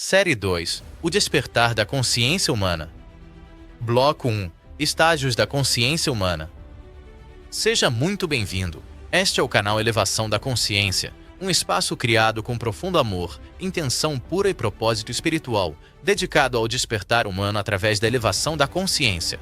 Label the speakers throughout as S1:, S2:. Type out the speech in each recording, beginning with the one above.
S1: Série 2. O despertar da consciência humana. Bloco 1. Estágios da consciência humana. Seja muito bem-vindo. Este é o canal Elevação da Consciência, um espaço criado com profundo amor, intenção pura e propósito espiritual, dedicado ao despertar humano através da elevação da consciência.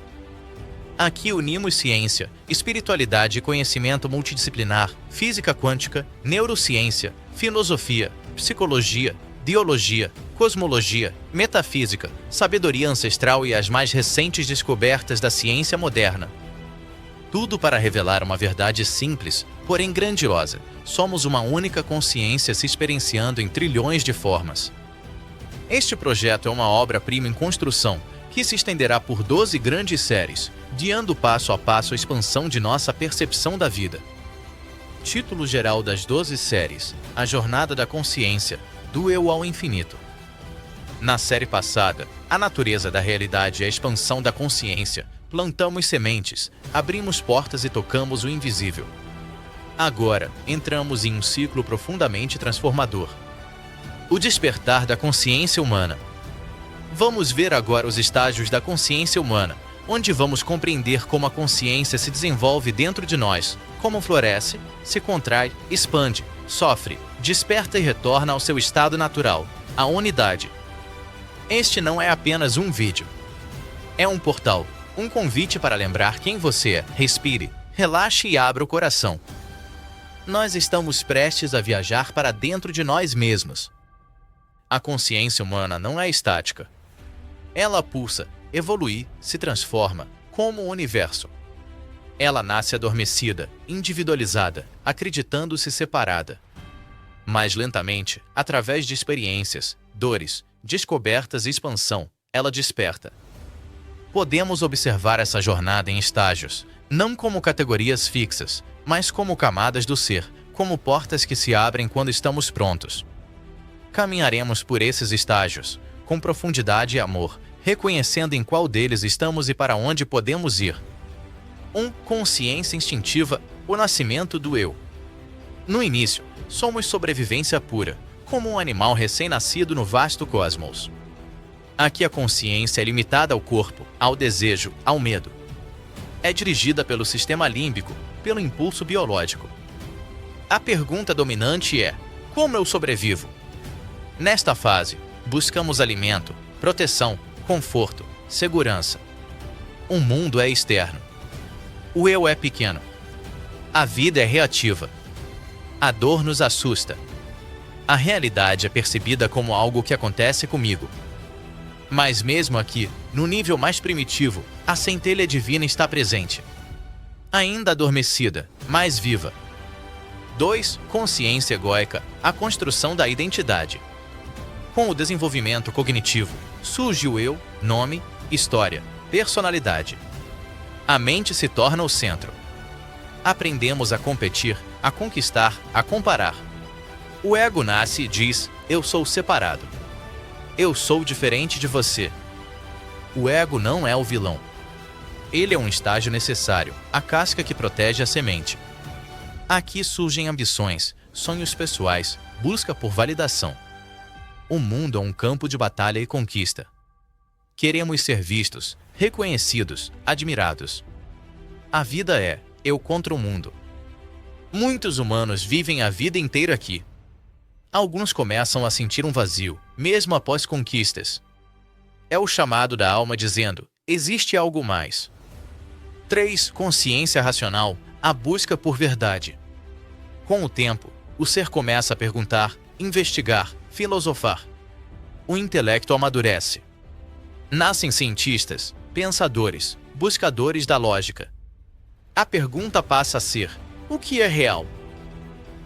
S1: Aqui unimos ciência, espiritualidade e conhecimento multidisciplinar, física quântica, neurociência, filosofia, psicologia, biologia, cosmologia, metafísica, sabedoria ancestral e as mais recentes descobertas da ciência moderna. Tudo para revelar uma verdade simples, porém grandiosa. Somos uma única consciência se experienciando em trilhões de formas. Este projeto é uma obra-prima em construção, que se estenderá por 12 grandes séries, guiando passo a passo a expansão de nossa percepção da vida. Título geral das 12 séries: A Jornada da Consciência, do Eu ao Infinito. Na série passada, A Natureza da Realidade e a Expansão da Consciência, plantamos sementes, abrimos portas e tocamos o invisível. Agora, entramos em um ciclo profundamente transformador: o despertar da consciência humana. Vamos ver agora os estágios da consciência humana, onde vamos compreender como a consciência se desenvolve dentro de nós, como floresce, se contrai, expande, sofre, desperta e retorna ao seu estado natural, a unidade. Este não é apenas um vídeo. É um portal, um convite para lembrar quem você é. Respire, relaxe e abra o coração. Nós estamos prestes a viajar para dentro de nós mesmos. A consciência humana não é estática. Ela pulsa, evolui, se transforma, como o universo. Ela nasce adormecida, individualizada, acreditando-se separada. Mais lentamente, através de experiências, dores, descobertas e expansão, ela desperta. Podemos observar essa jornada em estágios, não como categorias fixas, mas como camadas do ser, como portas que se abrem quando estamos prontos. Caminharemos por esses estágios, com profundidade e amor, reconhecendo em qual deles estamos e para onde podemos ir. 1. Consciência instintiva, o nascimento do eu. No início, somos sobrevivência pura, como um animal recém-nascido no vasto cosmos. Aqui a consciência é limitada ao corpo, ao desejo, ao medo. É dirigida pelo sistema límbico, pelo impulso biológico. A pergunta dominante é: como eu sobrevivo? Nesta fase, buscamos alimento, proteção, conforto, segurança. O mundo é externo. O eu é pequeno. A vida é reativa. A dor nos assusta. A realidade é percebida como algo que acontece comigo. Mas mesmo aqui, no nível mais primitivo, a centelha divina está presente. Ainda adormecida, mas viva. 2. Consciência egóica, a construção da identidade. Com o desenvolvimento cognitivo, surge o eu, nome, história, personalidade. A mente se torna o centro. Aprendemos a competir, a conquistar, a comparar. O ego nasce e diz: eu sou separado. Eu sou diferente de você. O ego não é o vilão. Ele é um estágio necessário, a casca que protege a semente. Aqui surgem ambições, sonhos pessoais, busca por validação. O mundo é um campo de batalha e conquista. Queremos ser vistos, reconhecidos, admirados. A vida é eu contra o mundo. Muitos humanos vivem a vida inteira aqui. Alguns começam a sentir um vazio, mesmo após conquistas. É o chamado da alma dizendo: existe algo mais. 3. Consciência racional, a busca por verdade. Com o tempo, o ser começa a perguntar, investigar, filosofar. O intelecto amadurece. Nascem cientistas, pensadores, buscadores da lógica. A pergunta passa a ser: o que é real?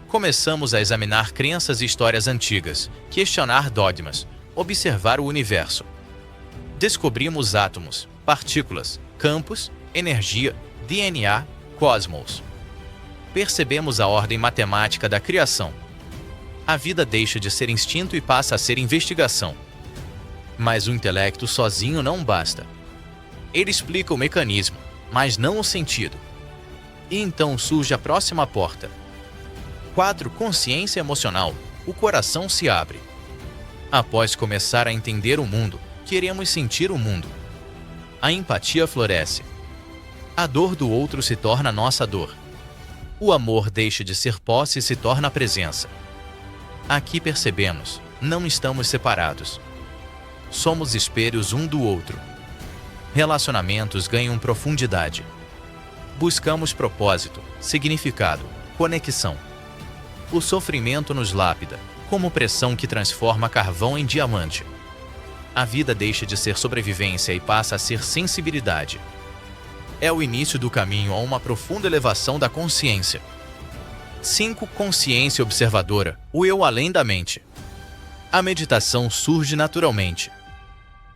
S1: Começamos a examinar crenças e histórias antigas, questionar dogmas, observar o universo. Descobrimos átomos, partículas, campos, energia, DNA, cosmos. Percebemos a ordem matemática da criação. A vida deixa de ser instinto e passa a ser investigação. Mas o intelecto sozinho não basta. Ele explica o mecanismo, mas não o sentido. E então surge a próxima porta. 4. Consciência emocional. O coração se abre. Após começar a entender o mundo, queremos sentir o mundo. A empatia floresce. A dor do outro se torna nossa dor. O amor deixa de ser posse e se torna presença. Aqui percebemos, não estamos separados. Somos espelhos um do outro. Relacionamentos ganham profundidade. Buscamos propósito, significado, conexão. O sofrimento nos lapida, como pressão que transforma carvão em diamante. A vida deixa de ser sobrevivência e passa a ser sensibilidade. É o início do caminho a uma profunda elevação da consciência. 5. Consciência observadora, o eu além da mente. A meditação surge naturalmente.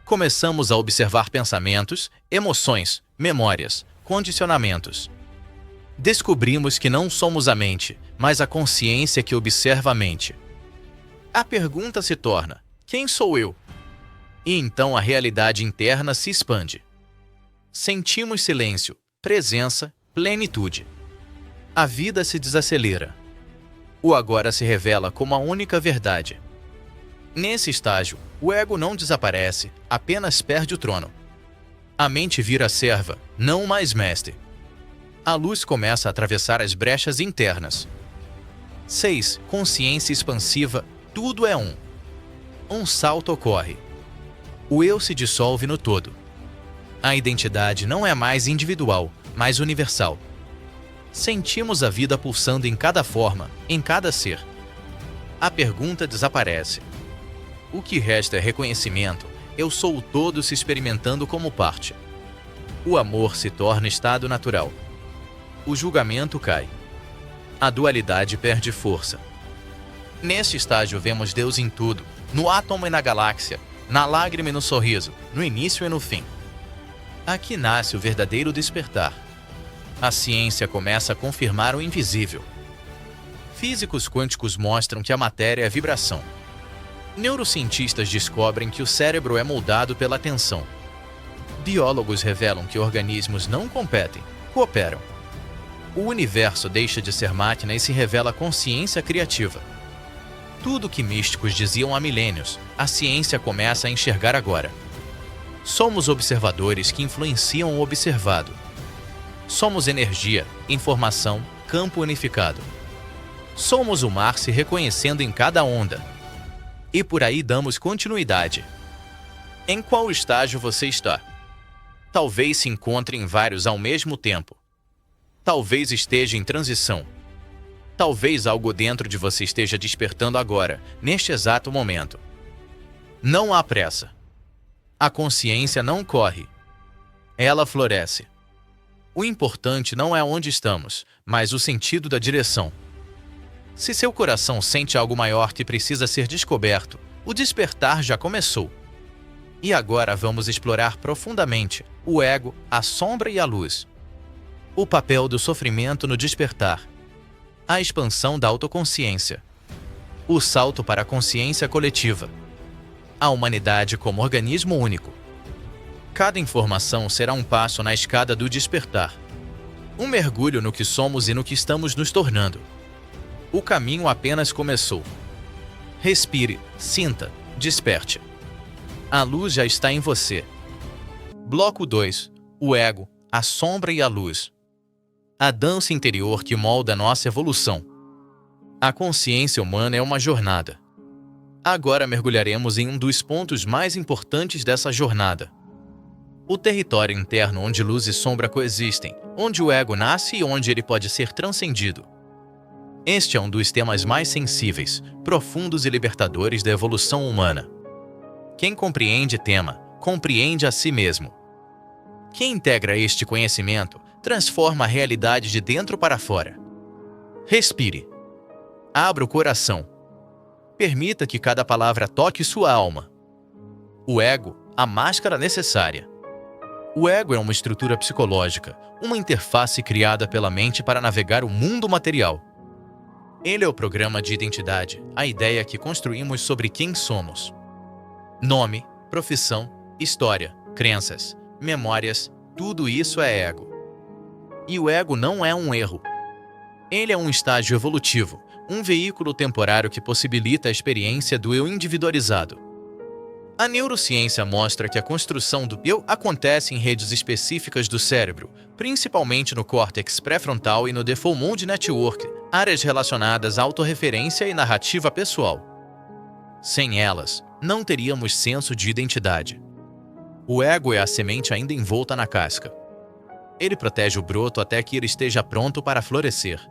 S1: Começamos a observar pensamentos, emoções, memórias, condicionamentos. Descobrimos que não somos a mente, mas a consciência que observa a mente. A pergunta se torna: quem sou eu? E então a realidade interna se expande. Sentimos silêncio, presença, plenitude. A vida se desacelera. O agora se revela como a única verdade. Nesse estágio, o ego não desaparece, apenas perde o trono. A mente vira serva, não mais mestre. A luz começa a atravessar as brechas internas. 6. Consciência expansiva, tudo é um. Um salto ocorre. O eu se dissolve no todo. A identidade não é mais individual, mas universal. Sentimos a vida pulsando em cada forma, em cada ser. A pergunta desaparece. O que resta é reconhecimento, eu sou o todo se experimentando como parte. O amor se torna estado natural. O julgamento cai. A dualidade perde força. Neste estágio vemos Deus em tudo, no átomo e na galáxia, na lágrima e no sorriso, no início e no fim. Aqui nasce o verdadeiro despertar. A ciência começa a confirmar o invisível. Físicos quânticos mostram que a matéria é vibração. Neurocientistas descobrem que o cérebro é moldado pela atenção. Biólogos revelam que organismos não competem, cooperam. O universo deixa de ser máquina e se revela consciência criativa. Tudo que místicos diziam há milênios, a ciência começa a enxergar agora. Somos observadores que influenciam o observado. Somos energia, informação, campo unificado. Somos o mar se reconhecendo em cada onda. E por aí damos continuidade. Em qual estágio você está? Talvez se encontre em vários ao mesmo tempo. Talvez esteja em transição. Talvez algo dentro de você esteja despertando agora, neste exato momento. Não há pressa. A consciência não corre. Ela floresce. O importante não é onde estamos, mas o sentido da direção. Se seu coração sente algo maior que precisa ser descoberto, o despertar já começou. E agora vamos explorar profundamente o ego, a sombra e a luz. O papel do sofrimento no despertar. A expansão da autoconsciência. O salto para a consciência coletiva. A humanidade como organismo único. Cada informação será um passo na escada do despertar. Um mergulho no que somos e no que estamos nos tornando. O caminho apenas começou. Respire, sinta, desperte. A luz já está em você. Bloco 2. O ego, a sombra e a luz. A dança interior que molda nossa evolução. A consciência humana é uma jornada. Agora mergulharemos em um dos pontos mais importantes dessa jornada. O território interno onde luz e sombra coexistem, onde o ego nasce e onde ele pode ser transcendido. Este é um dos temas mais sensíveis, profundos e libertadores da evolução humana. Quem compreende tema, compreende a si mesmo. Quem integra este conhecimento, transforma a realidade de dentro para fora. Respire. Abra o coração. Permita que cada palavra toque sua alma. O ego, a máscara necessária. O ego é uma estrutura psicológica, uma interface criada pela mente para navegar o mundo material. Ele é o programa de identidade, a ideia que construímos sobre quem somos. Nome, profissão, história, crenças, memórias, tudo isso é ego. E o ego não é um erro. Ele é um estágio evolutivo, um veículo temporário que possibilita a experiência do eu individualizado. A neurociência mostra que a construção do eu acontece em redes específicas do cérebro, principalmente no córtex pré-frontal e no Default Mode Network, áreas relacionadas à autorreferência e narrativa pessoal. Sem elas, não teríamos senso de identidade. O ego é a semente ainda envolta na casca. Ele protege o broto até que ele esteja pronto para florescer.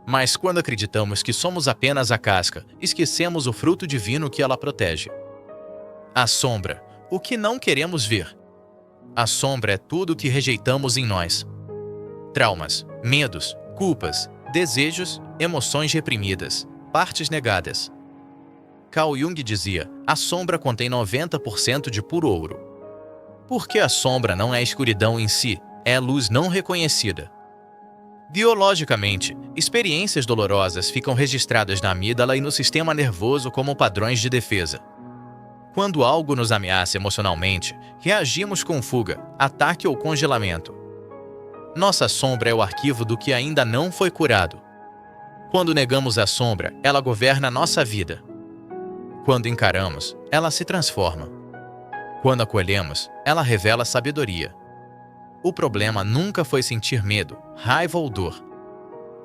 S1: Mas quando acreditamos que somos apenas a casca, esquecemos o fruto divino que ela protege. A sombra, o que não queremos ver. A sombra é tudo o que rejeitamos em nós. Traumas, medos, culpas, desejos, emoções reprimidas, partes negadas. Carl Jung dizia: a sombra contém 90% de puro ouro. Porque a sombra não é escuridão em si, é luz não reconhecida. Biologicamente, experiências dolorosas ficam registradas na amígdala e no sistema nervoso como padrões de defesa. Quando algo nos ameaça emocionalmente, reagimos com fuga, ataque ou congelamento. Nossa sombra é o arquivo do que ainda não foi curado. Quando negamos a sombra, ela governa nossa vida. Quando encaramos, ela se transforma. Quando acolhemos, ela revela sabedoria. O problema nunca foi sentir medo, raiva ou dor.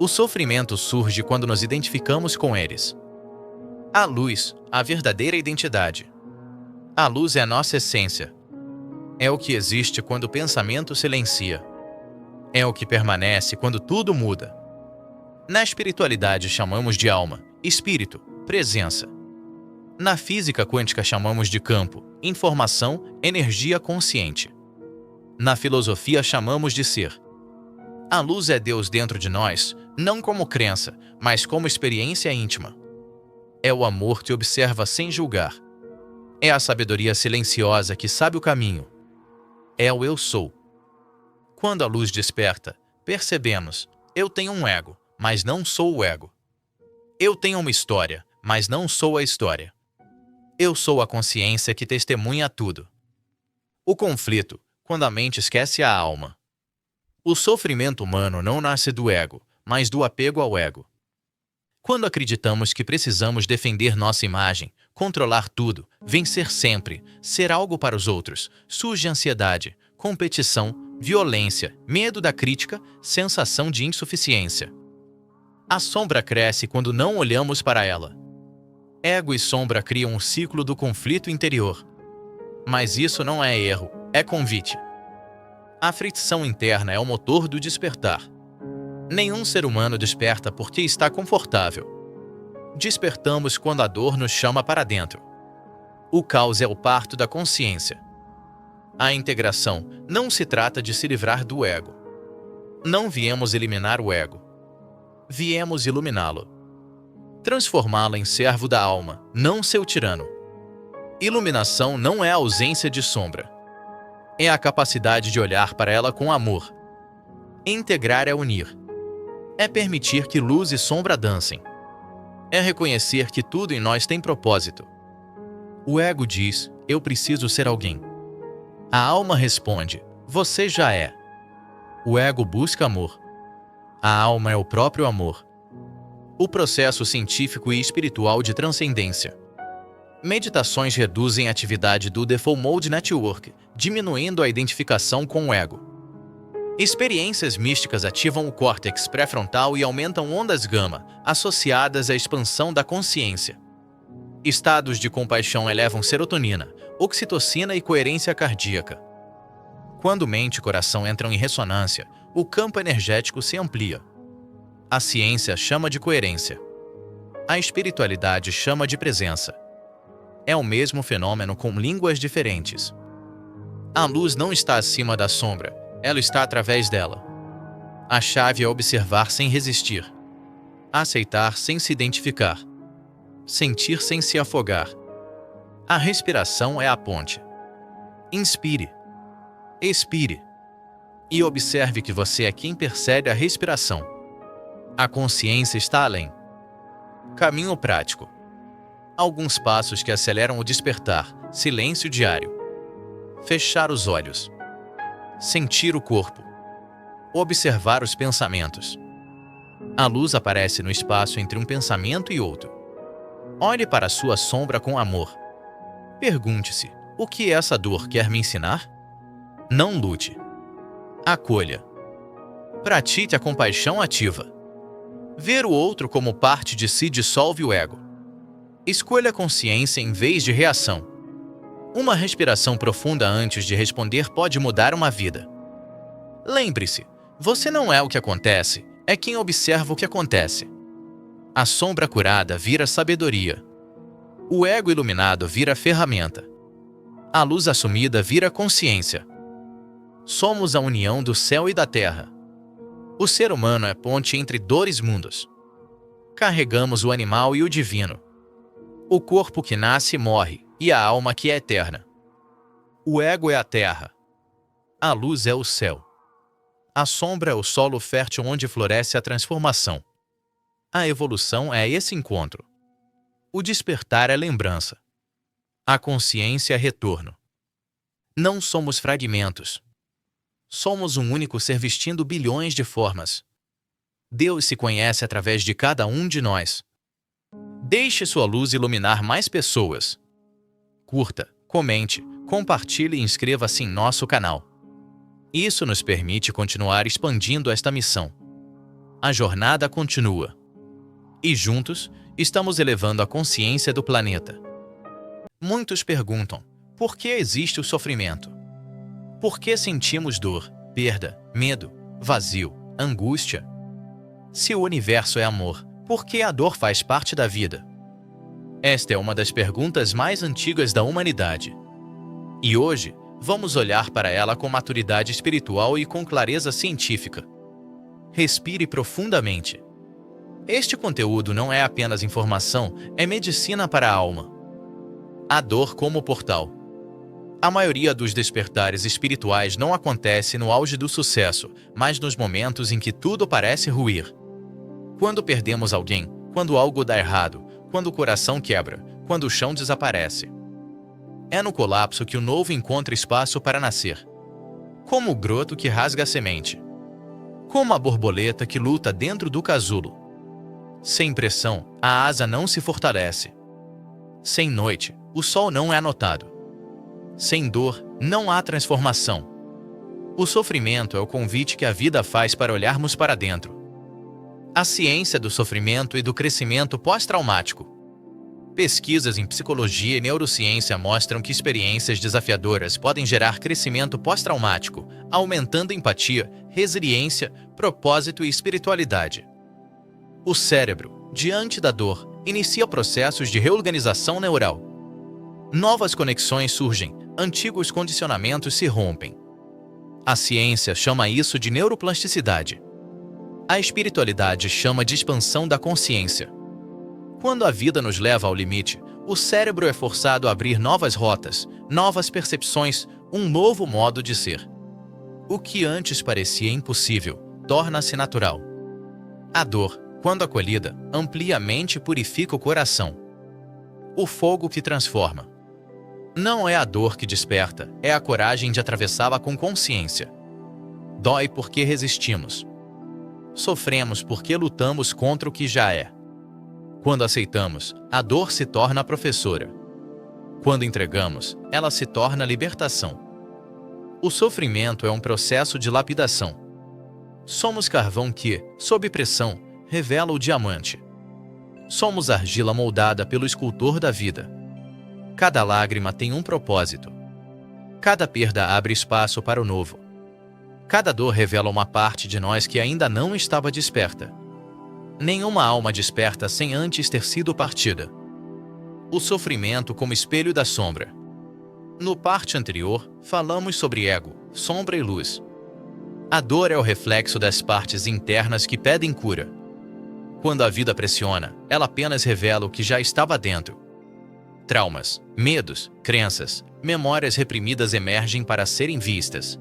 S1: O sofrimento surge quando nos identificamos com eles. A luz, a verdadeira identidade. A luz é a nossa essência. É o que existe quando o pensamento silencia. É o que permanece quando tudo muda. Na espiritualidade chamamos de alma, espírito, presença. Na física quântica chamamos de campo, informação, energia consciente. Na filosofia chamamos de ser. A luz é Deus dentro de nós, não como crença, mas como experiência íntima. É o amor que observa sem julgar. É a sabedoria silenciosa que sabe o caminho. É o eu sou. Quando a luz desperta, percebemos: eu tenho um ego, mas não sou o ego. Eu tenho uma história, mas não sou a história. Eu sou a consciência que testemunha tudo. O conflito, quando a mente esquece a alma. O sofrimento humano não nasce do ego, mas do apego ao ego. Quando acreditamos que precisamos defender nossa imagem, controlar tudo, vencer sempre, ser algo para os outros, surge ansiedade, competição, violência, medo da crítica, sensação de insuficiência. A sombra cresce quando não olhamos para ela. Ego e sombra criam um ciclo do conflito interior. Mas isso não é erro, é convite. A fricção interna é o motor do despertar. Nenhum ser humano desperta porque está confortável. Despertamos quando a dor nos chama para dentro. O caos é o parto da consciência. A integração não se trata de se livrar do ego. Não viemos eliminar o ego. Viemos iluminá-lo. Transformá-lo em servo da alma, não seu tirano. Iluminação não é a ausência de sombra. É a capacidade de olhar para ela com amor. Integrar é unir. É permitir que luz e sombra dancem. É reconhecer que tudo em nós tem propósito. O ego diz: eu preciso ser alguém. A alma responde: você já é. O ego busca amor. A alma é o próprio amor. O processo científico e espiritual de transcendência. Meditações reduzem a atividade do Default Mode Network, diminuindo a identificação com o ego. Experiências místicas ativam o córtex pré-frontal e aumentam ondas gama, associadas à expansão da consciência. Estados de compaixão elevam serotonina, oxitocina e coerência cardíaca. Quando mente e coração entram em ressonância, o campo energético se amplia. A ciência chama de coerência. A espiritualidade chama de presença. É o mesmo fenômeno com línguas diferentes. A luz não está acima da sombra, ela está através dela. A chave é observar sem resistir. Aceitar sem se identificar. Sentir sem se afogar. A respiração é a ponte. Inspire. Expire. E observe que você é quem percebe a respiração. A consciência está além. Caminho prático. Alguns passos que aceleram o despertar. Silêncio diário. Fechar os olhos. Sentir o corpo. Observar os pensamentos. A luz aparece no espaço entre um pensamento e outro. Olhe para a sua sombra com amor. Pergunte-se: o que essa dor quer me ensinar? Não lute. Acolha. Pratique a compaixão ativa. Ver o outro como parte de si dissolve o ego. Escolha a consciência em vez de reação. Uma respiração profunda antes de responder pode mudar uma vida. Lembre-se, você não é o que acontece, é quem observa o que acontece. A sombra curada vira sabedoria. O ego iluminado vira ferramenta. A luz assumida vira consciência. Somos a união do céu e da terra. O ser humano é ponte entre dois mundos. Carregamos o animal e o divino. O corpo que nasce e morre, e a alma que é eterna. O ego é a terra. A luz é o céu. A sombra é o solo fértil onde floresce a transformação. A evolução é esse encontro. O despertar é lembrança. A consciência é retorno. Não somos fragmentos. Somos um único ser vestindo bilhões de formas. Deus se conhece através de cada um de nós. Deixe sua luz iluminar mais pessoas. Curta, comente, compartilhe e inscreva-se em nosso canal. Isso nos permite continuar expandindo esta missão. A jornada continua. E juntos, estamos elevando a consciência do planeta. Muitos perguntam: por que existe o sofrimento? Por que sentimos dor, perda, medo, vazio, angústia? Se o universo é amor, por que a dor faz parte da vida? Esta é uma das perguntas mais antigas da humanidade. E hoje, vamos olhar para ela com maturidade espiritual e com clareza científica. Respire profundamente. Este conteúdo não é apenas informação, é medicina para a alma. A dor como portal. A maioria dos despertares espirituais não acontece no auge do sucesso, mas nos momentos em que tudo parece ruir. Quando perdemos alguém, quando algo dá errado, quando o coração quebra, quando o chão desaparece. É no colapso que o novo encontra espaço para nascer. Como o broto que rasga a semente. Como a borboleta que luta dentro do casulo. Sem pressão, a asa não se fortalece. Sem noite, o sol não é notado. Sem dor, não há transformação. O sofrimento é o convite que a vida faz para olharmos para dentro. A ciência do sofrimento e do crescimento pós-traumático. Pesquisas em psicologia e neurociência mostram que experiências desafiadoras podem gerar crescimento pós-traumático, aumentando empatia, resiliência, propósito e espiritualidade. O cérebro, diante da dor, inicia processos de reorganização neural. Novas conexões surgem, antigos condicionamentos se rompem. A ciência chama isso de neuroplasticidade. A espiritualidade chama de expansão da consciência. Quando a vida nos leva ao limite, o cérebro é forçado a abrir novas rotas, novas percepções, um novo modo de ser. O que antes parecia impossível, torna-se natural. A dor, quando acolhida, amplia a mente e purifica o coração. O fogo que transforma. Não é a dor que desperta, é a coragem de atravessá-la com consciência. Dói porque resistimos. Sofremos porque lutamos contra o que já é. Quando aceitamos, a dor se torna professora. Quando entregamos, ela se torna libertação. O sofrimento é um processo de lapidação. Somos carvão que, sob pressão, revela o diamante. Somos argila moldada pelo escultor da vida. Cada lágrima tem um propósito. Cada perda abre espaço para o novo. Cada dor revela uma parte de nós que ainda não estava desperta. Nenhuma alma desperta sem antes ter sido partida. O sofrimento como espelho da sombra. No parte anterior, falamos sobre ego, sombra e luz. A dor é o reflexo das partes internas que pedem cura. Quando a vida pressiona, ela apenas revela o que já estava dentro. Traumas, medos, crenças, memórias reprimidas emergem para serem vistas.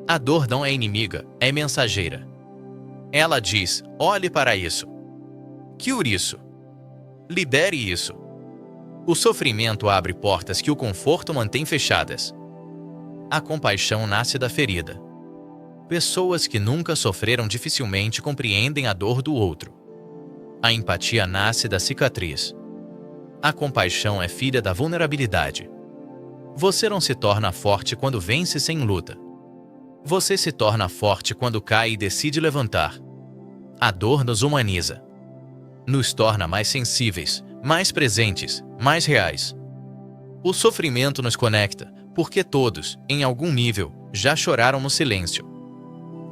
S1: A dor não é inimiga, é mensageira. Ela diz: olhe para isso. Cure isso. Libere isso. O sofrimento abre portas que o conforto mantém fechadas. A compaixão nasce da ferida. Pessoas que nunca sofreram dificilmente compreendem a dor do outro. A empatia nasce da cicatriz. A compaixão é filha da vulnerabilidade. Você não se torna forte quando vence sem luta. Você se torna forte quando cai e decide levantar. A dor nos humaniza. Nos torna mais sensíveis, mais presentes, mais reais. O sofrimento nos conecta, porque todos, em algum nível, já choraram no silêncio.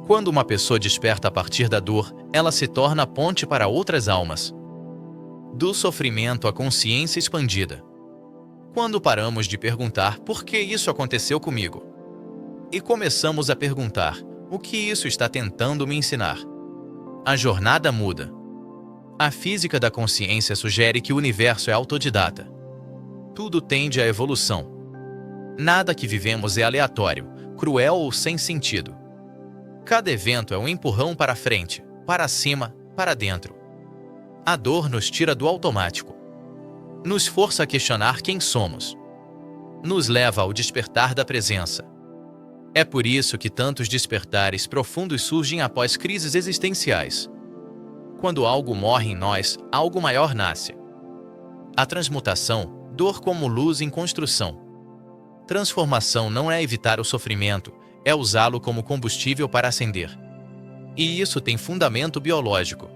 S1: Quando uma pessoa desperta a partir da dor, ela se torna a ponte para outras almas. Do sofrimento à consciência expandida. Quando paramos de perguntar por que isso aconteceu comigo e começamos a perguntar o que isso está tentando me ensinar, a jornada muda. A física da consciência sugere que o universo é autodidata. Tudo tende à evolução. Nada que vivemos é aleatório, cruel ou sem sentido. Cada evento é um empurrão para frente, para cima, para dentro. A dor nos tira do automático. Nos força a questionar quem somos. Nos leva ao despertar da presença. É por isso que tantos despertares profundos surgem após crises existenciais. Quando algo morre em nós, algo maior nasce. A transmutação, dor como luz em construção. Transformação não é evitar o sofrimento, é usá-lo como combustível para acender. E isso tem fundamento biológico.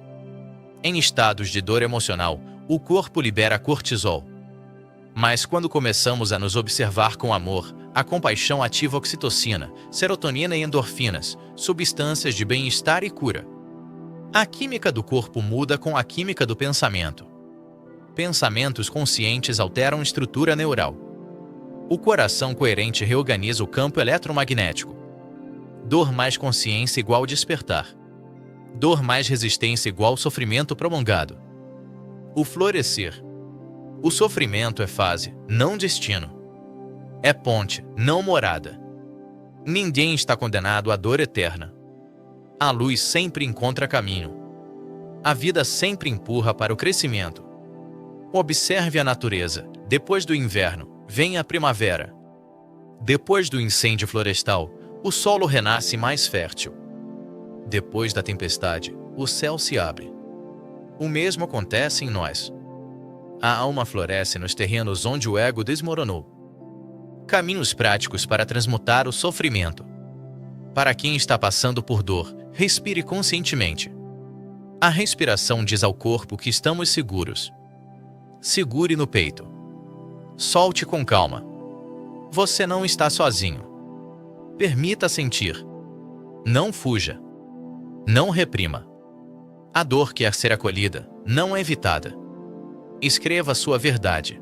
S1: Em estados de dor emocional, o corpo libera cortisol. Mas quando começamos a nos observar com amor, a compaixão ativa oxitocina, serotonina e endorfinas, substâncias de bem-estar e cura. A química do corpo muda com a química do pensamento. Pensamentos conscientes alteram a estrutura neural. O coração coerente reorganiza o campo eletromagnético. Dor mais consciência igual despertar. Dor mais resistência igual sofrimento prolongado. O florescer. O sofrimento é fase, não destino. É ponte, não morada. Ninguém está condenado à dor eterna. A luz sempre encontra caminho. A vida sempre empurra para o crescimento. Observe a natureza. Depois do inverno, vem a primavera. Depois do incêndio florestal, o solo renasce mais fértil. Depois da tempestade, o céu se abre. O mesmo acontece em nós. A alma floresce nos terrenos onde o ego desmoronou. Caminhos práticos para transmutar o sofrimento. Para quem está passando por dor, respire conscientemente. A respiração diz ao corpo que estamos seguros. Segure no peito. Solte com calma. Você não está sozinho. Permita sentir. Não fuja. Não reprima. A dor quer ser acolhida, não evitada. Escreva sua verdade.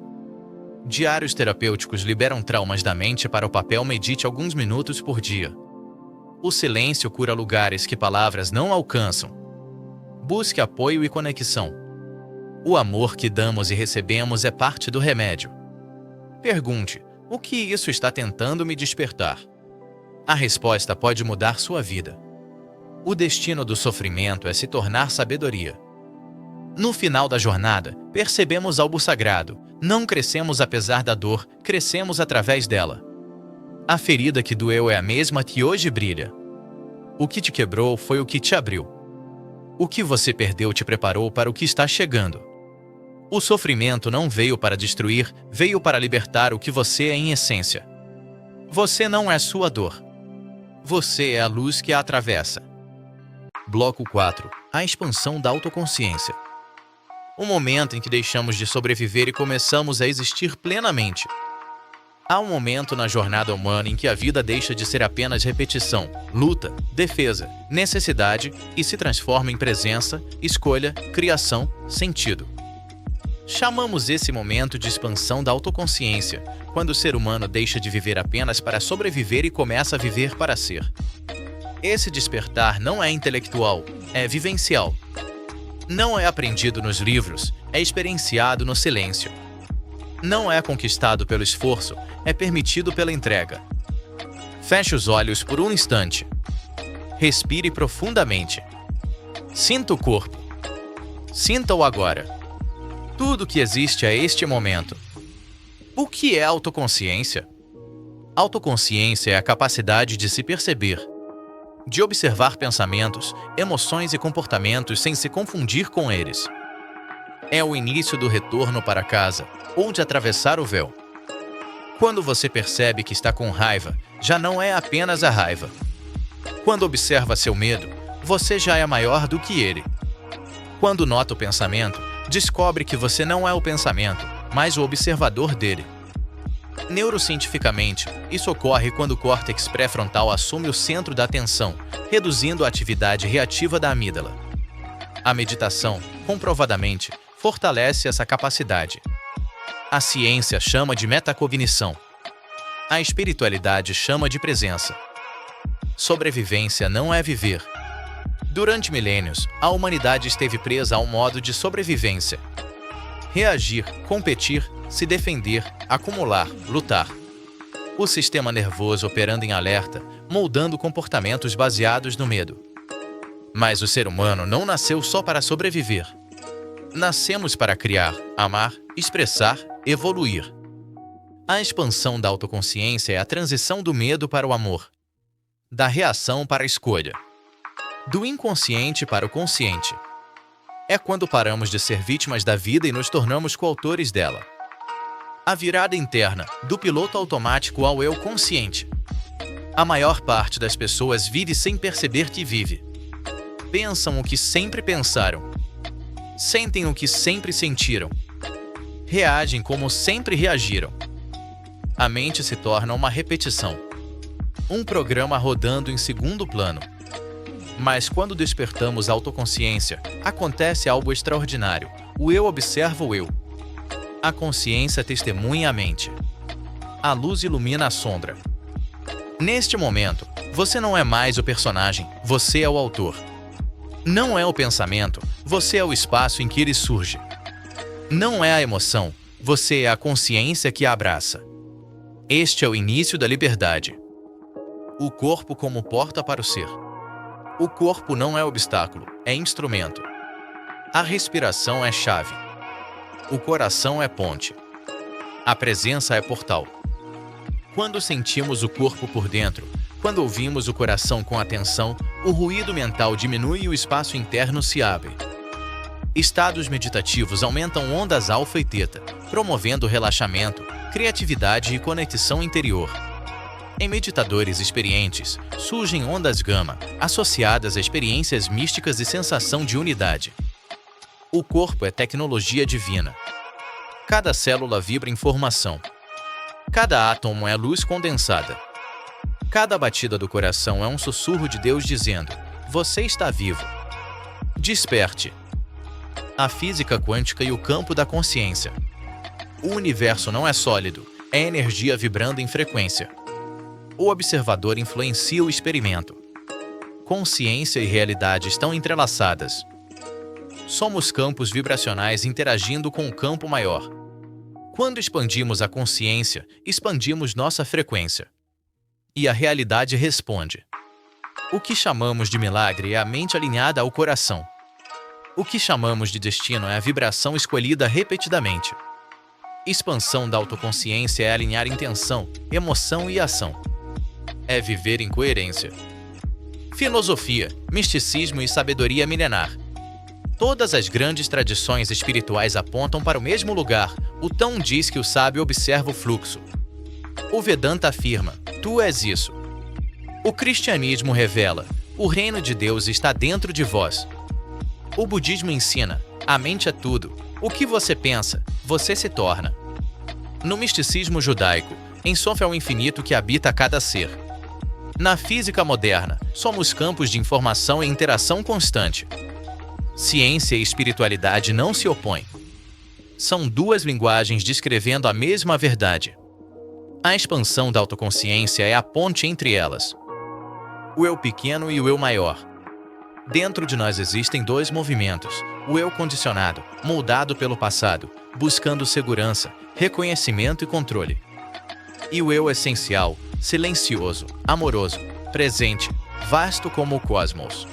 S1: Diários terapêuticos liberam traumas da mente para o papel. Medite alguns minutos por dia. O silêncio cura lugares que palavras não alcançam. Busque apoio e conexão. O amor que damos e recebemos é parte do remédio. Pergunte: o que isso está tentando me despertar? A resposta pode mudar sua vida. O destino do sofrimento é se tornar sabedoria. No final da jornada, percebemos algo sagrado. Não crescemos apesar da dor, crescemos através dela. A ferida que doeu é a mesma que hoje brilha. O que te quebrou foi o que te abriu. O que você perdeu te preparou para o que está chegando. O sofrimento não veio para destruir, veio para libertar o que você é em essência. Você não é sua dor. Você é a luz que a atravessa. Bloco 4. A expansão da autoconsciência. O momento em que deixamos de sobreviver e começamos a existir plenamente. Há um momento na jornada humana em que a vida deixa de ser apenas repetição, luta, defesa, necessidade e se transforma em presença, escolha, criação, sentido. Chamamos esse momento de expansão da autoconsciência, quando o ser humano deixa de viver apenas para sobreviver e começa a viver para ser. Esse despertar não é intelectual, é vivencial. Não é aprendido nos livros, é experienciado no silêncio. Não é conquistado pelo esforço, é permitido pela entrega. Feche os olhos por um instante. Respire profundamente. Sinta o corpo. Sinta-o agora. Tudo que existe é este momento. O que é autoconsciência? Autoconsciência é a capacidade de se perceber, de observar pensamentos, emoções e comportamentos sem se confundir com eles. É o início do retorno para casa, ou de atravessar o véu. Quando você percebe que está com raiva, já não é apenas a raiva. Quando observa seu medo, você já é maior do que ele. Quando nota o pensamento, descobre que você não é o pensamento, mas o observador dele. Neurocientificamente, isso ocorre quando o córtex pré-frontal assume o centro da atenção, reduzindo a atividade reativa da amígdala. A meditação, comprovadamente, fortalece essa capacidade. A ciência chama de metacognição. A espiritualidade chama de presença. Sobrevivência não é viver. Durante milênios, a humanidade esteve presa a um modo de sobrevivência. Reagir, competir, se defender, acumular, lutar. O sistema nervoso operando em alerta, moldando comportamentos baseados no medo. Mas o ser humano não nasceu só para sobreviver. Nascemos para criar, amar, expressar, evoluir. A expansão da autoconsciência é a transição do medo para o amor, da reação para a escolha, do inconsciente para o consciente. É quando paramos de ser vítimas da vida e nos tornamos coautores dela. A virada interna, do piloto automático ao eu consciente. A maior parte das pessoas vive sem perceber que vive. Pensam o que sempre pensaram. Sentem o que sempre sentiram. Reagem como sempre reagiram. A mente se torna uma repetição. Um programa rodando em segundo plano. Mas quando despertamos a autoconsciência, acontece algo extraordinário. O eu observa o eu. A consciência testemunha a mente. A luz ilumina a sombra. Neste momento, você não é mais o personagem, você é o autor. Não é o pensamento, você é o espaço em que ele surge. Não é a emoção, você é a consciência que a abraça. Este é o início da liberdade. O corpo como porta para o ser. O corpo não é obstáculo, é instrumento. A respiração é chave. O coração é ponte. A presença é portal. Quando sentimos o corpo por dentro, quando ouvimos o coração com atenção, o ruído mental diminui e o espaço interno se abre. Estados meditativos aumentam ondas alfa e teta, promovendo relaxamento, criatividade e conexão interior. Em meditadores experientes, surgem ondas gama, associadas a experiências místicas e sensação de unidade. O corpo é tecnologia divina. Cada célula vibra informação. Cada átomo é luz condensada. Cada batida do coração é um sussurro de Deus dizendo: você está vivo. Desperte. A física quântica e o campo da consciência. O universo não é sólido, é energia vibrando em frequência. O observador influencia o experimento. Consciência e realidade estão entrelaçadas. Somos campos vibracionais interagindo com um campo maior. Quando expandimos a consciência, expandimos nossa frequência. E a realidade responde. O que chamamos de milagre é a mente alinhada ao coração. O que chamamos de destino é a vibração escolhida repetidamente. Expansão da autoconsciência é alinhar intenção, emoção e ação. É viver em coerência. Filosofia, misticismo e sabedoria milenar. Todas as grandes tradições espirituais apontam para o mesmo lugar. O Tão diz que o sábio observa o fluxo. O Vedanta afirma: tu és isso. O cristianismo revela: o reino de Deus está dentro de vós. O budismo ensina: a mente é tudo. O que você pensa, você se torna. No misticismo judaico, em Sof é o infinito que habita cada ser. Na física moderna, somos campos de informação e interação constante. Ciência e espiritualidade não se opõem. São duas linguagens descrevendo a mesma verdade. A expansão da autoconsciência é a ponte entre elas. O eu pequeno e o eu maior. Dentro de nós existem dois movimentos: o eu condicionado, moldado pelo passado, buscando segurança, reconhecimento e controle. E o eu essencial, silencioso, amoroso, presente, vasto como o cosmos.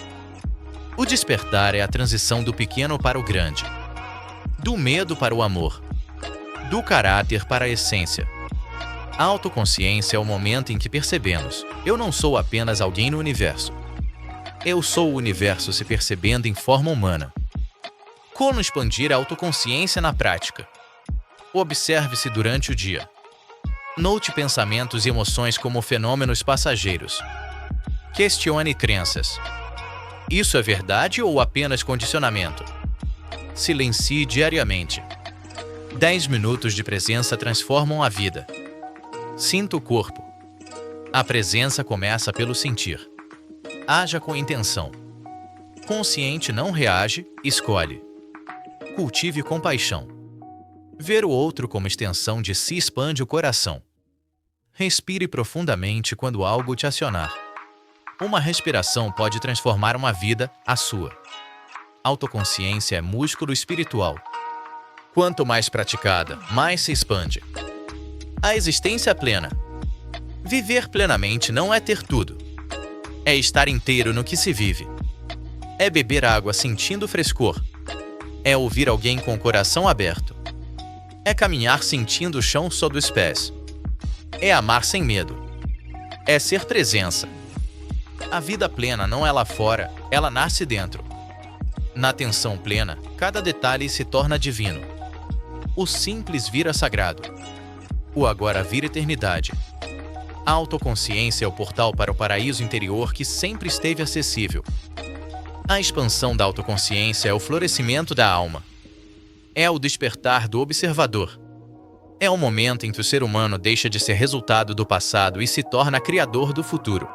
S1: O despertar é a transição do pequeno para o grande, do medo para o amor, do caráter para a essência. A autoconsciência é o momento em que percebemos: eu não sou apenas alguém no universo. Eu sou o universo se percebendo em forma humana. Como expandir a autoconsciência na prática? Observe-se durante o dia. Note pensamentos e emoções como fenômenos passageiros. Questione crenças. Isso é verdade ou apenas condicionamento? Silencie diariamente. 10 minutos de presença transformam a vida. Sinta o corpo. A presença começa pelo sentir. Haja com intenção. Consciente não reage, escolhe. Cultive compaixão. Ver o outro como extensão de si expande o coração. Respire profundamente quando algo te acionar. Uma respiração pode transformar uma vida, a sua. Autoconsciência é músculo espiritual. Quanto mais praticada, mais se expande. A existência plena. Viver plenamente não é ter tudo. É estar inteiro no que se vive. É beber água sentindo frescor. É ouvir alguém com o coração aberto. É caminhar sentindo o chão sob os pés. É amar sem medo. É ser presença. A vida plena não é lá fora, ela nasce dentro. Na atenção plena, cada detalhe se torna divino. O simples vira sagrado. O agora vira eternidade. A autoconsciência é o portal para o paraíso interior que sempre esteve acessível. A expansão da autoconsciência é o florescimento da alma. É o despertar do observador. É o momento em que o ser humano deixa de ser resultado do passado e se torna criador do futuro.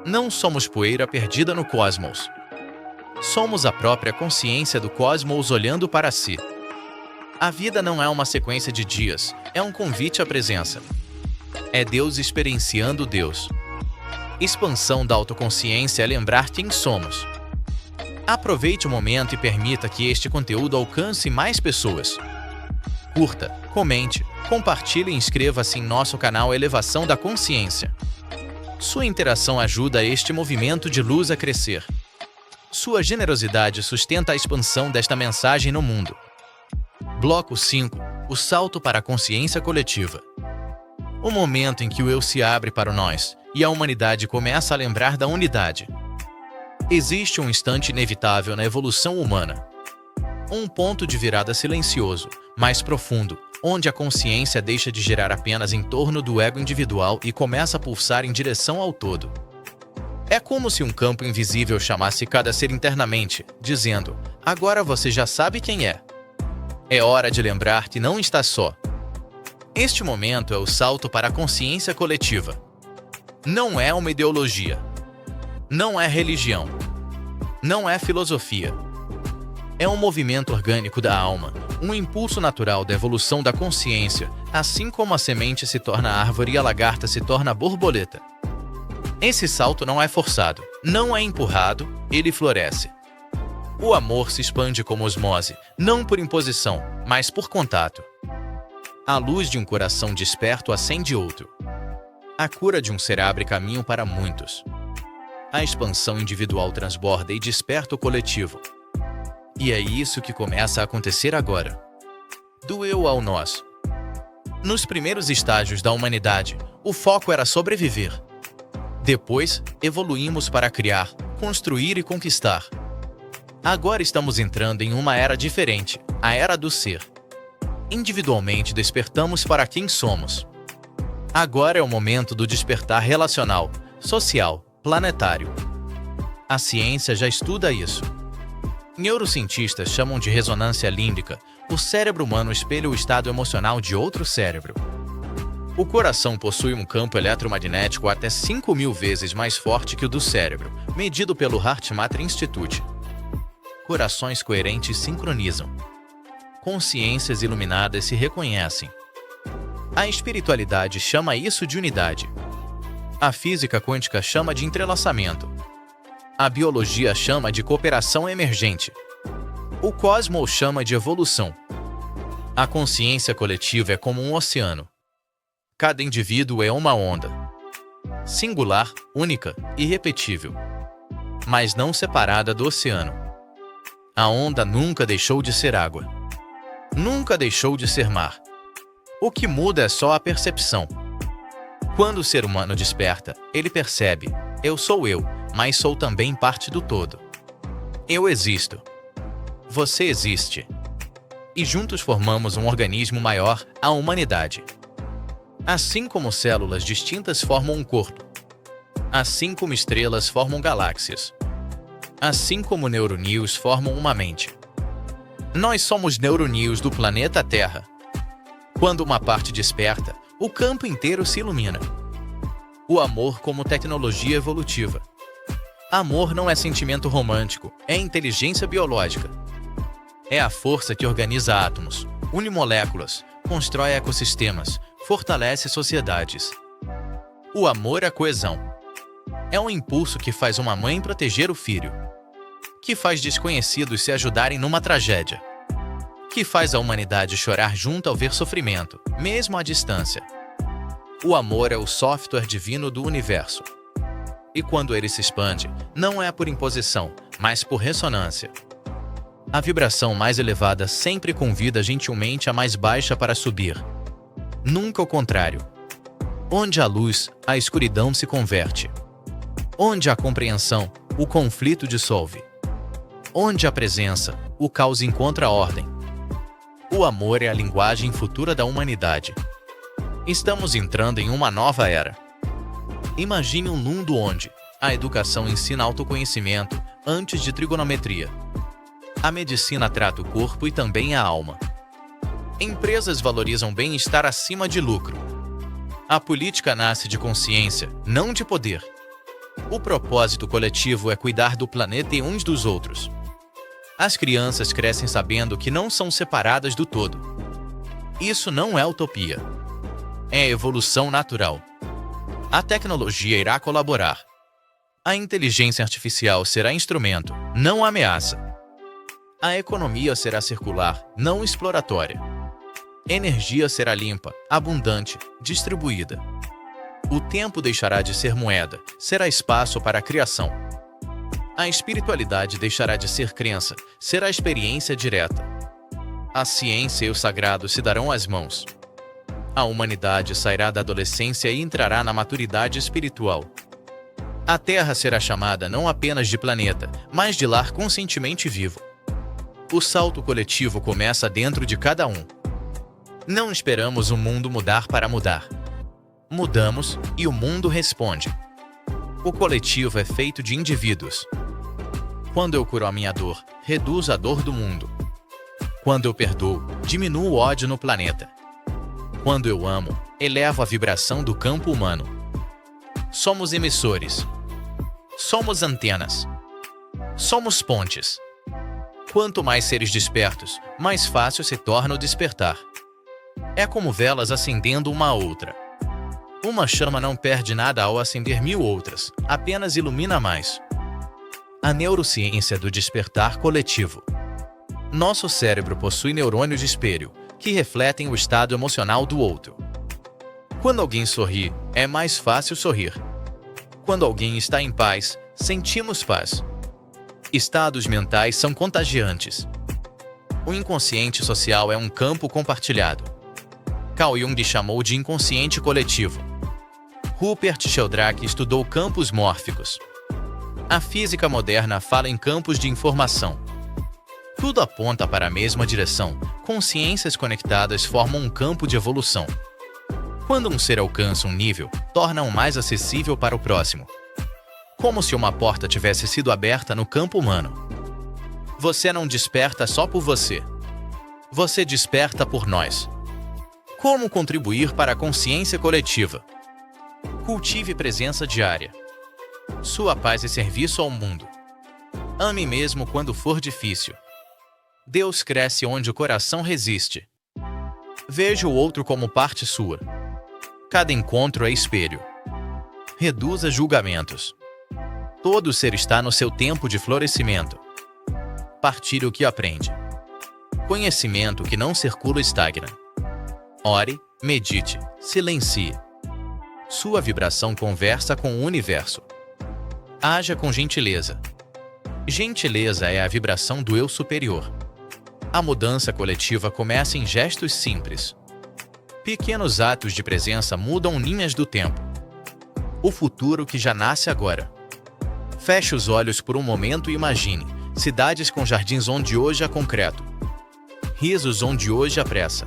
S1: Não somos poeira perdida no cosmos. Somos a própria consciência do cosmos olhando para si. A vida não é uma sequência de dias, é um convite à presença. É Deus experienciando Deus. Expansão da autoconsciência é lembrar quem somos. Aproveite o momento e permita que este conteúdo alcance mais pessoas. Curta, comente, compartilhe e inscreva-se em nosso canal Elevação da Consciência. Sua interação ajuda este movimento de luz a crescer. Sua generosidade sustenta a expansão desta mensagem no mundo. Bloco 5. O salto para a consciência coletiva. O momento em que o eu se abre para o nós e a humanidade começa a lembrar da unidade. Existe um instante inevitável na evolução humana. Um ponto de virada silencioso, mais profundo, onde a consciência deixa de girar apenas em torno do ego individual e começa a pulsar em direção ao todo. É como se um campo invisível chamasse cada ser internamente, dizendo: agora você já sabe quem é. É hora de lembrar que não está só. Este momento é o salto para a consciência coletiva. Não é uma ideologia. Não é religião. Não é filosofia. É um movimento orgânico da alma, um impulso natural da evolução da consciência, assim como a semente se torna árvore e a lagarta se torna borboleta. Esse salto não é forçado, não é empurrado, ele floresce. O amor se expande como osmose, não por imposição, mas por contato. A luz de um coração desperto acende outro. A cura de um ser abre caminho para muitos. A expansão individual transborda e desperta o coletivo. E é isso que começa a acontecer agora. Do eu ao nós. Nos primeiros estágios da humanidade, o foco era sobreviver. Depois, evoluímos para criar, construir e conquistar. Agora estamos entrando em uma era diferente, a era do ser. Individualmente despertamos para quem somos. Agora é o momento do despertar relacional, social, planetário. A ciência já estuda isso. Neurocientistas chamam de ressonância límbica. O cérebro humano espelha o estado emocional de outro cérebro. O coração possui um campo eletromagnético até 5.000 vezes mais forte que o do cérebro, medido pelo HeartMath Institute. Corações coerentes sincronizam. Consciências iluminadas se reconhecem. A espiritualidade chama isso de unidade. A física quântica chama de entrelaçamento. A biologia chama de cooperação emergente. O cosmos chama de evolução. A consciência coletiva é como um oceano. Cada indivíduo é uma onda. Singular, única, irrepetível. Mas não separada do oceano. A onda nunca deixou de ser água. Nunca deixou de ser mar. O que muda é só a percepção. Quando o ser humano desperta, ele percebe, Eu sou eu, mas sou também parte do todo. Eu existo. Você existe. E juntos formamos um organismo maior, a humanidade. Assim como células distintas formam um corpo. Assim como estrelas formam galáxias. Assim como neurônios formam uma mente. Nós somos neurônios do planeta Terra. Quando uma parte desperta, o campo inteiro se ilumina. O amor como tecnologia evolutiva. Amor não é sentimento romântico, é inteligência biológica. É a força que organiza átomos, une moléculas, constrói ecossistemas, fortalece sociedades. O amor é coesão. É um impulso que faz uma mãe proteger o filho, que faz desconhecidos se ajudarem numa tragédia, que faz a humanidade chorar junto ao ver sofrimento, mesmo à distância. O amor é o software divino do universo. E quando ele se expande, não é por imposição, mas por ressonância. A vibração mais elevada sempre convida gentilmente a mais baixa para subir. Nunca o contrário. Onde há luz, a escuridão se converte. Onde há compreensão, o conflito dissolve. Onde há presença, o caos encontra ordem. O amor é a linguagem futura da humanidade. Estamos entrando em uma nova era. Imagine um mundo onde a educação ensina autoconhecimento antes de trigonometria. A medicina trata o corpo e também a alma. Empresas valorizam bem-estar acima de lucro. A política nasce de consciência, não de poder. O propósito coletivo é cuidar do planeta e uns dos outros. As crianças crescem sabendo que não são separadas do todo. Isso não é utopia. É evolução natural. A tecnologia irá colaborar. A inteligência artificial será instrumento, não ameaça. A economia será circular, não exploratória. Energia será limpa, abundante, distribuída. O tempo deixará de ser moeda, será espaço para a criação. A espiritualidade deixará de ser crença, será experiência direta. A ciência e o sagrado se darão as mãos. A humanidade sairá da adolescência e entrará na maturidade espiritual. A Terra será chamada não apenas de planeta, mas de lar conscientemente vivo. O salto coletivo começa dentro de cada um. Não esperamos o mundo mudar para mudar. Mudamos e o mundo responde. O coletivo é feito de indivíduos. Quando eu curo a minha dor, reduzo a dor do mundo. Quando eu perdoo, diminuo o ódio no planeta. Quando eu amo, elevo a vibração do campo humano. Somos emissores. Somos antenas. Somos pontes. Quanto mais seres despertos, mais fácil se torna o despertar. É como velas acendendo uma a outra. Uma chama não perde nada ao acender 1000 outras, apenas ilumina mais. A neurociência do despertar coletivo. Nosso cérebro possui neurônios de espelho, que refletem o estado emocional do outro. Quando alguém sorri, é mais fácil sorrir. Quando alguém está em paz, sentimos paz. Estados mentais são contagiantes. O inconsciente social é um campo compartilhado. Carl Jung chamou de inconsciente coletivo. Rupert Sheldrake estudou campos mórficos. A física moderna fala em campos de informação. Tudo aponta para a mesma direção. Consciências conectadas formam um campo de evolução. Quando um ser alcança um nível, torna-o mais acessível para o próximo. Como se uma porta tivesse sido aberta no campo humano. Você não desperta só por você. Você desperta por nós. Como contribuir para a consciência coletiva? Cultive presença diária. Sua paz e serviço ao mundo. Ame mesmo quando for difícil. Deus cresce onde o coração resiste. Veja o outro como parte sua. Cada encontro é espelho. Reduza julgamentos. Todo ser está no seu tempo de florescimento. Partilhe o que aprende. Conhecimento que não circula estagna. Ore, medite, silencie. Sua vibração conversa com o universo. Haja com gentileza. Gentileza é a vibração do eu superior. A mudança coletiva começa em gestos simples. Pequenos atos de presença mudam linhas do tempo. o futuro que já nasce agora. Feche os olhos por um momento e imagine cidades com jardins onde hoje há concreto, risos onde hoje há pressa,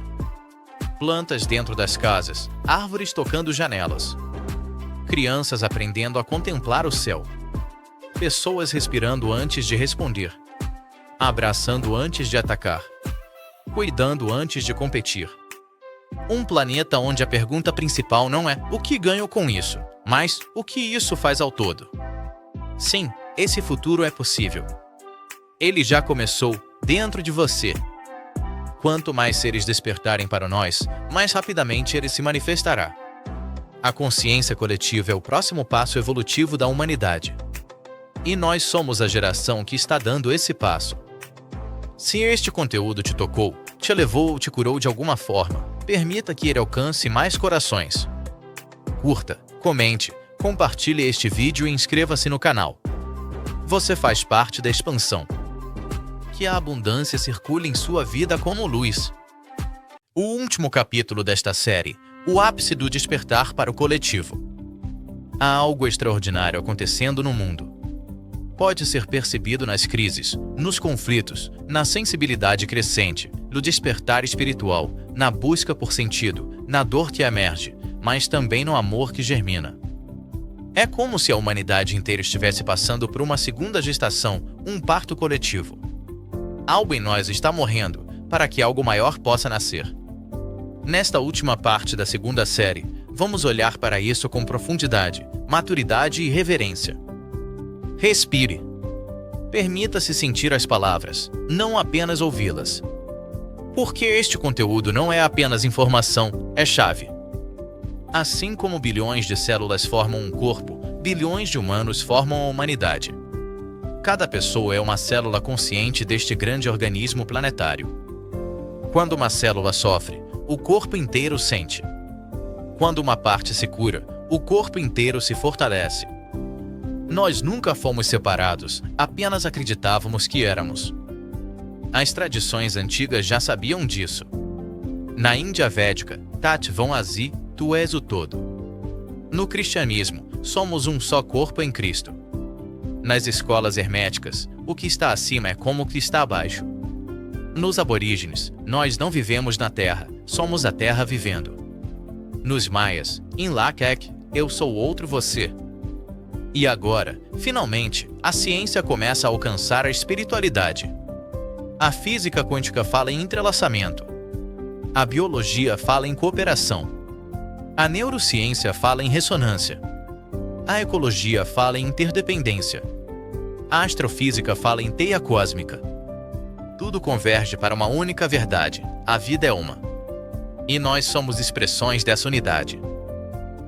S1: plantas dentro das casas, árvores tocando janelas, crianças aprendendo a contemplar o céu, pessoas respirando antes de responder, abraçando antes de atacar, cuidando antes de competir. Um planeta onde a pergunta principal não é o que ganho com isso, mas o que isso faz ao todo. Sim, esse futuro é possível. Ele já começou dentro de você. Quanto mais seres despertarem para nós, mais rapidamente ele se manifestará. A consciência coletiva é o próximo passo evolutivo da humanidade. E nós somos a geração que está dando esse passo. Se este conteúdo te tocou, te elevou ou te curou de alguma forma, permita que ele alcance mais corações. Curta, comente, compartilhe este vídeo e inscreva-se no canal. Você faz parte da expansão. Que a abundância circule em sua vida como luz. O último capítulo desta série, o ápice do despertar para o coletivo. Há algo extraordinário acontecendo no mundo. Pode ser percebido nas crises, nos conflitos, na sensibilidade crescente, no despertar espiritual, na busca por sentido, na dor que emerge, mas também no amor que germina. É como se a humanidade inteira estivesse passando por uma segunda gestação, um parto coletivo. Algo em nós está morrendo para que algo maior possa nascer. Nesta última parte da segunda série, vamos olhar para isso com profundidade, maturidade e reverência. Respire. Permita-se sentir as palavras, não apenas ouvi-las. Porque este conteúdo não é apenas informação, é chave. Assim como bilhões de células formam um corpo, bilhões de humanos formam a humanidade. Cada pessoa é uma célula consciente deste grande organismo planetário. Quando uma célula sofre, o corpo inteiro sente. Quando uma parte se cura, o corpo inteiro se fortalece. Nós nunca fomos separados, apenas acreditávamos que éramos. As tradições antigas já sabiam disso. Na Índia Védica, Tat Tvam Asi, tu és o todo. No cristianismo, somos um só corpo em Cristo. Nas escolas herméticas, o que está acima é como o que está abaixo. Nos aborígenes, nós não vivemos na Terra, somos a Terra vivendo. Nos maias, em Lakek, eu sou outro você. E agora, finalmente, a ciência começa a alcançar a espiritualidade. A física quântica fala em entrelaçamento. A biologia fala em cooperação. A neurociência fala em ressonância. A ecologia fala em interdependência. A astrofísica fala em teia cósmica. Tudo converge para uma única verdade: a vida é uma. E nós somos expressões dessa unidade.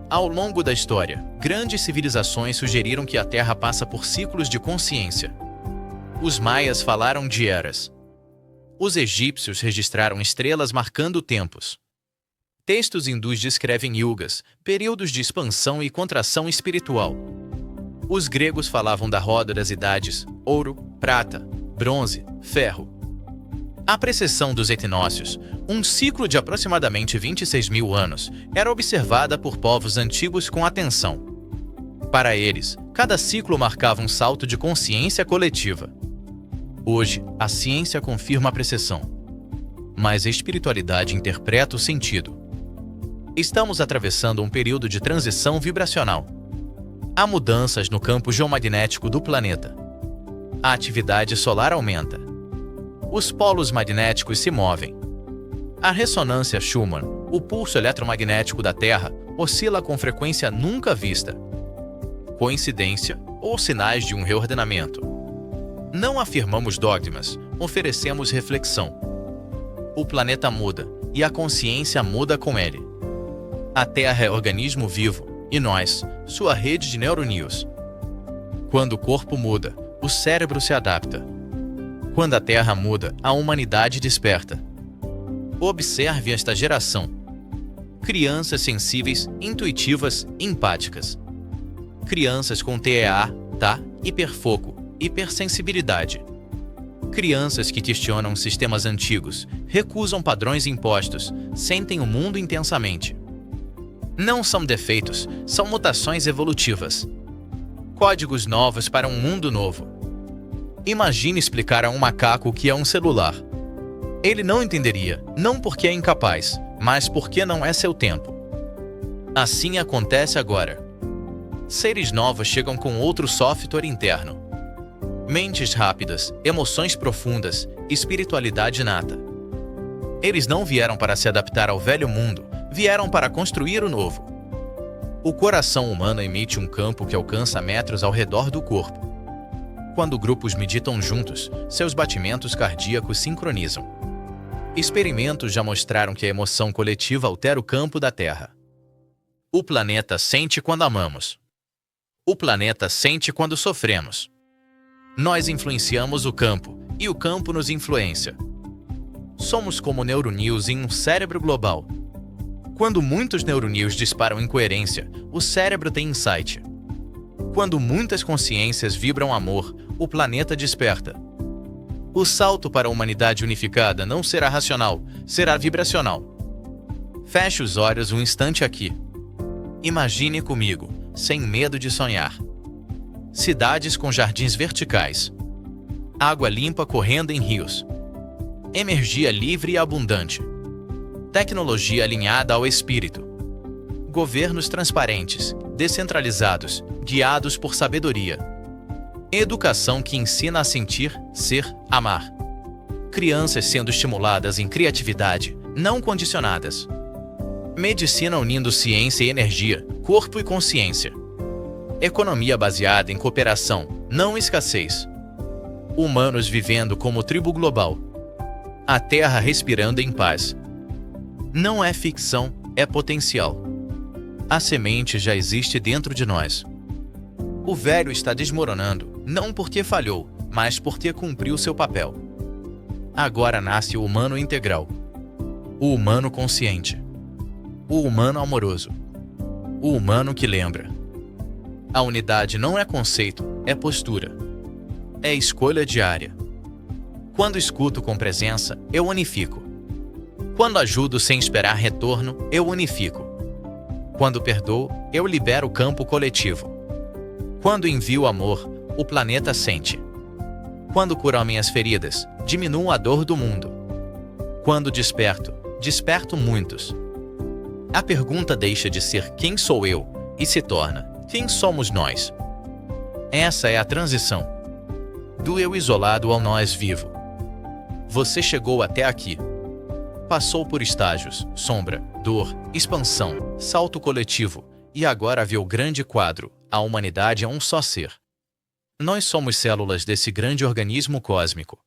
S1: Ao longo da história, grandes civilizações sugeriram que a Terra passa por ciclos de consciência. Os maias falaram de eras. Os egípcios registraram estrelas marcando tempos. Textos hindus descrevem yugas, períodos de expansão e contração espiritual. Os gregos falavam da roda das idades, ouro, prata, bronze, ferro. A precessão dos equinócios, um ciclo de aproximadamente 26 mil anos, era observada por povos antigos com atenção. Para eles, cada ciclo marcava um salto de consciência coletiva. Hoje, a ciência confirma a precessão, mas a espiritualidade interpreta o sentido. Estamos atravessando um período de transição vibracional. Há mudanças no campo geomagnético do planeta. A atividade solar aumenta. Os polos magnéticos se movem. A ressonância Schumann, o pulso eletromagnético da Terra, oscila com frequência nunca vista. Coincidência ou sinais de um reordenamento? Não afirmamos dogmas, oferecemos reflexão. O planeta muda e a consciência muda com ele. A Terra é organismo vivo e nós, sua rede de neuroníons. Quando o corpo muda, o cérebro se adapta. Quando a Terra muda, a humanidade desperta. Observe esta geração. Crianças sensíveis, intuitivas, empáticas. Crianças com TEA, TA, hiperfoco, hipersensibilidade. Crianças que questionam sistemas antigos, recusam padrões impostos, sentem o mundo intensamente. Não são defeitos, são mutações evolutivas. Códigos novos para um mundo novo. Imagine explicar a um macaco o que é um celular. Ele não entenderia, não porque é incapaz, mas porque não é seu tempo. Assim acontece agora. Seres novos chegam com outro software interno. Mentes rápidas, emoções profundas, espiritualidade inata. Eles não vieram para se adaptar ao velho mundo, vieram para construir o novo. O coração humano emite um campo que alcança metros ao redor do corpo. Quando grupos meditam juntos, seus batimentos cardíacos sincronizam. Experimentos já mostraram que a emoção coletiva altera o campo da Terra. O planeta sente quando amamos. O planeta sente quando sofremos. Nós influenciamos o campo, e o campo nos influencia. Somos como neuronews em um cérebro global. Quando muitos neuronews disparam incoerência, o cérebro tem insight. Quando muitas consciências vibram amor, o planeta desperta. O salto para a humanidade unificada não será racional, será vibracional. Feche os olhos um instante aqui. Imagine comigo, sem medo de sonhar. Cidades com jardins verticais. Água limpa correndo em rios. Energia livre e abundante. Tecnologia alinhada ao espírito. Governos transparentes, descentralizados, guiados por sabedoria. Educação que ensina a sentir, ser, amar. Crianças sendo estimuladas em criatividade, não condicionadas. Medicina unindo ciência e energia, corpo e consciência. Economia baseada em cooperação, não escassez. Humanos vivendo como tribo global. A Terra respirando em paz. Não é ficção, é potencial. A semente já existe dentro de nós. O velho está desmoronando, não porque falhou, mas porque cumpriu seu papel. Agora nasce o humano integral. O humano consciente. O humano amoroso. O humano que lembra. A unidade não é conceito, é postura. É escolha diária. Quando escuto com presença, eu unifico. Quando ajudo sem esperar retorno, eu unifico. Quando perdoo, eu libero o campo coletivo. Quando envio amor, o planeta sente. Quando curo minhas feridas, diminuo a dor do mundo. Quando desperto, desperto muitos. A pergunta deixa de ser quem sou eu e se torna quem somos nós. Essa é a transição. Do eu isolado ao nós vivo. Você chegou até aqui. Passou por estágios, sombra, dor, expansão, salto coletivo e agora vê o grande quadro, a humanidade é um só ser. Nós somos células desse grande organismo cósmico.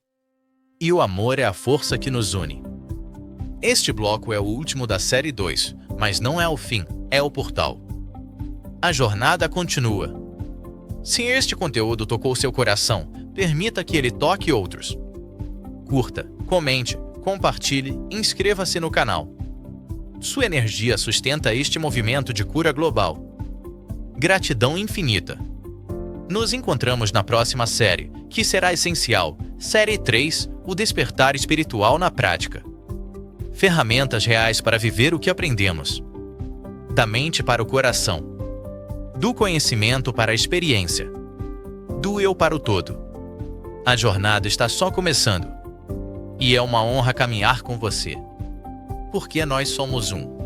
S1: E o amor é a força que nos une. Este bloco é o último da série 2, mas não é o fim, é o portal. A jornada continua. Se este conteúdo tocou seu coração, permita que ele toque outros. Curta, comente, compartilhe e inscreva-se no canal. Sua energia sustenta este movimento de cura global. Gratidão infinita. Nos encontramos na próxima série, que será essencial, série 3, o despertar espiritual na prática. Ferramentas reais para viver o que aprendemos. Da mente para o coração. Do conhecimento para a experiência. Do eu para o todo. A jornada está só começando. E é uma honra caminhar com você. Porque nós somos um.